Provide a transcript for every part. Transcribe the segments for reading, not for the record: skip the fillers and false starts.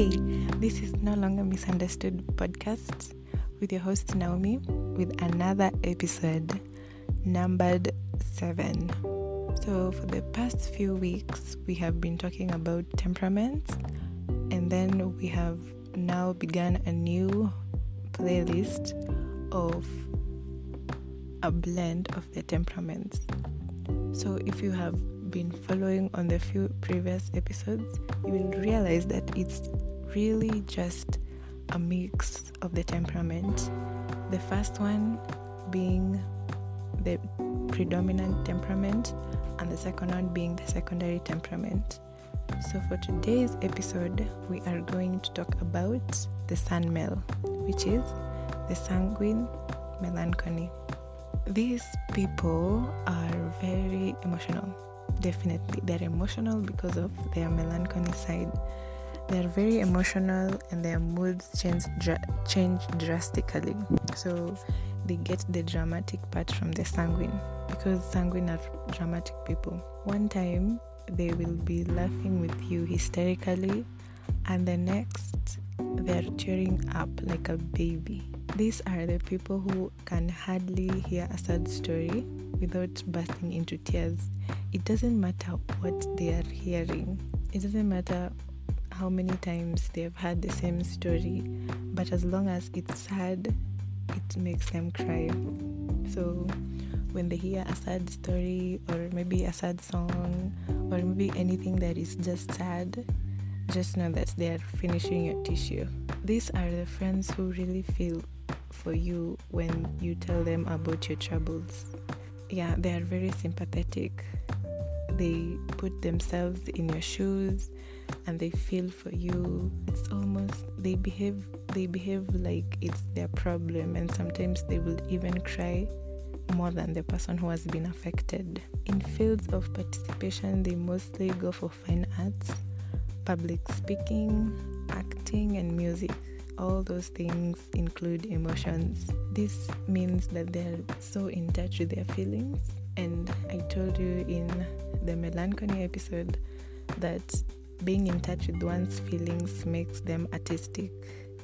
Hey, this is No Longer Misunderstood podcast with your host Naomi with another episode numbered 7. So for the past few weeks we have been talking about temperaments, and then we have now begun a new playlist of a blend of the temperaments. So if you have been following on the few previous episodes, you will realize that it's really just a mix of the temperament. The first one being the predominant temperament and the second one being the secondary temperament. So for today's episode, we are going to talk about the SANMEL, which is the Sanguine+Melancholic. These people are very emotional. Definitely, they're emotional because of their melancholy side. They're very emotional and their moods change drastically. So they get the dramatic part from the sanguine, because sanguine are dramatic people. One time they will be laughing with you hysterically, and the next they're tearing up like a baby. These are the people who can hardly hear a sad story without bursting into tears. It doesn't matter what they are hearing. It doesn't matter how many times they've heard the same story, but as long as it's sad, it makes them cry. So when they hear a sad story, or maybe a sad song, or maybe anything that is just sad, just know that they are finishing your tissue. These are the friends who really feel for you when you tell them about your troubles. Yeah, they are very sympathetic. They put themselves in your shoes and they feel for you. It's almost, they behave like it's their problem, and sometimes they will even cry more than the person who has been affected. In fields of participation, they mostly go for fine arts, public speaking, acting, and music. All those things include emotions. This means that they're so in touch with their feelings. And I told you in the melancholy episode that being in touch with one's feelings makes them artistic.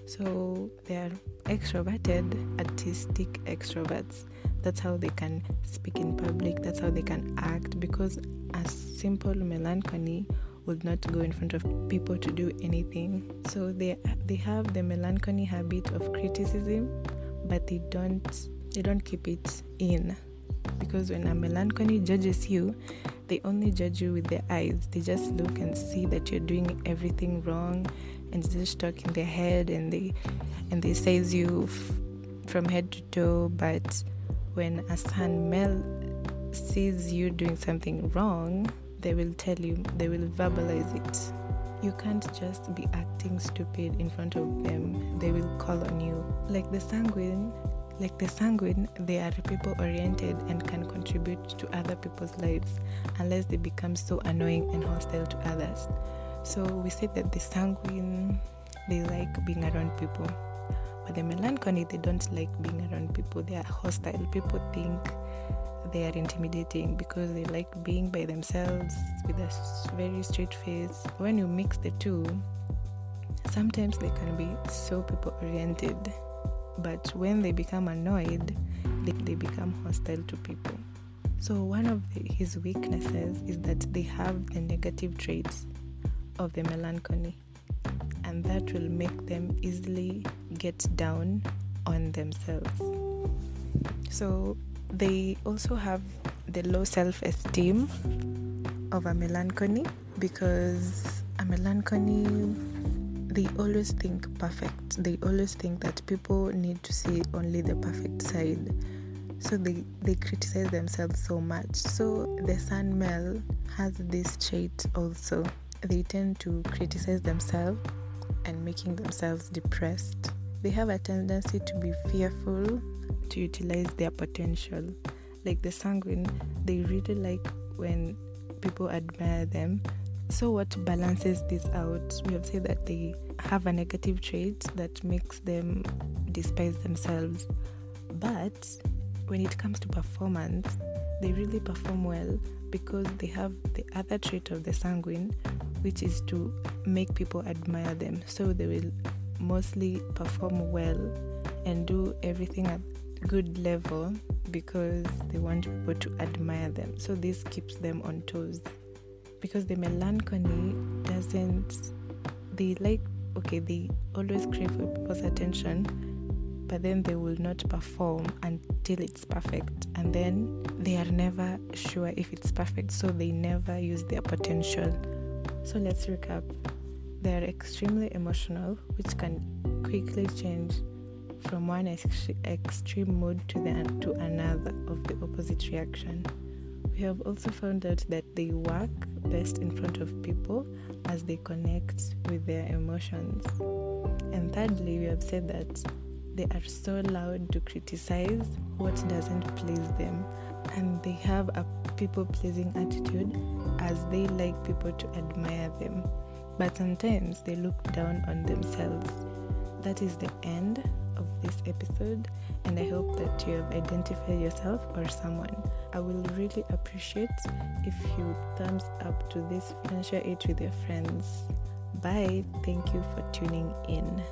So they're extroverted, artistic extroverts. That's how they can speak in public. That's how they can act, because a simple melancholy would not go in front of people to do anything. So they have the melancholy habit of criticism, but they don't keep it in, because when a melancholy judges you, they only judge you with their eyes. They just look and see that you're doing everything wrong, and they just talk in their head, and they size you from head to toe. But when a SANMEL sees you doing something wrong, they will tell you, they will verbalize it. You can't just be acting stupid in front of them. They will call on you. Like the sanguine, they are people-oriented and can contribute to other people's lives, unless they become so annoying and hostile to others. So we say that the sanguine, they like being around people. But the melancholy, they don't like being around people. They are hostile. People think they are intimidating because they like being by themselves with a very straight face. When you mix the two, sometimes they can be so people-oriented, but when they become annoyed, they become hostile to people. So one of his weaknesses is that they have the negative traits of the melancholy, and that will make them easily get down on themselves. So they also have the low self-esteem of a melancholy, because a melancholy, they always think perfect. They always think that people need to see only the perfect side. So they criticize themselves so much. So the SANMEL has this trait also. They tend to criticize themselves and making themselves depressed. They have a tendency to be fearful to utilize their potential. Like the sanguine, they really like when people admire them. So what balances this out? We have said that they have a negative trait that makes them despise themselves. But when it comes to performance, they really perform well because they have the other trait of the sanguine, which is to make people admire them. So they will mostly perform well and do everything at good level because they want people to admire them. So this keeps them on toes. Because the melancholy they always crave for people's attention, but then they will not perform until it's perfect, and then they are never sure if it's perfect, so they never use their potential. So let's recap. They are extremely emotional, which can quickly change from one extreme mood to another of the opposite reaction. We have also found out that they work best in front of people as they connect with their emotions. And thirdly, we have said that they are so loud to criticize what doesn't please them, and they have a people-pleasing attitude as they like people to admire them, but sometimes they look down on themselves. That is the end of this episode, and I hope that you have identified yourself or someone. I will really appreciate if you thumbs up to this and share it with your friends. Bye. Thank you for tuning in.